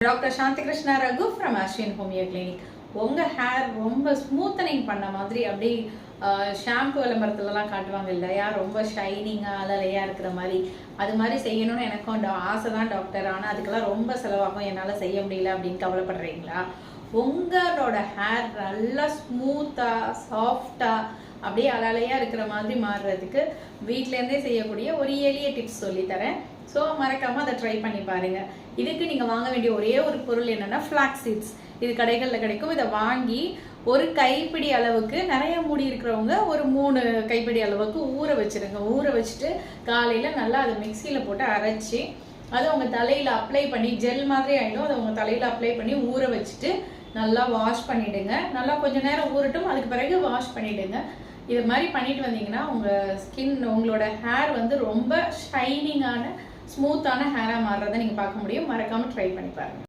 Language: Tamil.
Doctor Shanthi Krishna Raghu from Ashwin homeo clinic. உங்கள் ஹேர் ரொம்ப ஸ்மூத்தனிங் பண்ண மாதிரி அப்படியே ஷாம்பு விளம்பரத்துலலாம் காட்டுவாங்க இல்லையா, ரொம்ப ஷைனிங்காக அலலையாக இருக்கிற மாதிரி. அது மாதிரி செய்யணும்னு எனக்கும் ஆசை தான் டாக்டர். ஆனால் அதுக்கெல்லாம் ரொம்ப செலவாகும், என்னால் செய்ய முடியல அப்படின்னு கவலைப்படுறீங்களா? உங்களோட ஹேர் நல்லா ஸ்மூத்தாக சாஃப்டாக அப்படியே அலலையாக இருக்கிற மாதிரி மாறுறதுக்கு வீட்டிலேருந்தே செய்யக்கூடிய ஒரு எளிய டிப்ஸ் சொல்லித்தரேன். ஸோ மறக்காமல் அதை ட்ரை பண்ணி பாருங்கள். இதுக்கு நீங்கள் வாங்க வேண்டிய ஒரே ஒரு பொருள் என்னென்னா ஃப்ளாக்ஸ் சீட்ஸ். இது கடைகளில் கிடைக்கும். இதை வாங்கி ஒரு கைப்பிடி அளவுக்கு, நிறைய மூடி இருக்கிறவங்க ஒரு 3 கைப்பிடி அளவுக்கு ஊற வச்சுருங்க. ஊற வச்சுட்டு காலையில் நல்லா அதை மிக்சியில் போட்டு அரைச்சி அதை உங்கள் தலையில் அப்ளை பண்ணி ஜெல் மாதிரி ஆகிடும். அதை உங்கள் தலையில் அப்ளை பண்ணி ஊற வச்சுட்டு நல்லா வாஷ் பண்ணிவிடுங்க. நல்லா கொஞ்சம் நேரம் ஊறட்டும், அதுக்கு பிறகு வாஷ் பண்ணிவிடுங்க. இது மாதிரி பண்ணிட்டு வந்தீங்கன்னா உங்கள் ஸ்கின், உங்களோட ஹேர் வந்து ரொம்ப ஷைனிங்கான ஸ்மூத்தான ஹேராக மாறுறதை நீங்கள் பார்க்க முடியும். மறக்காமல் ட்ரை பண்ணி பாருங்கள்.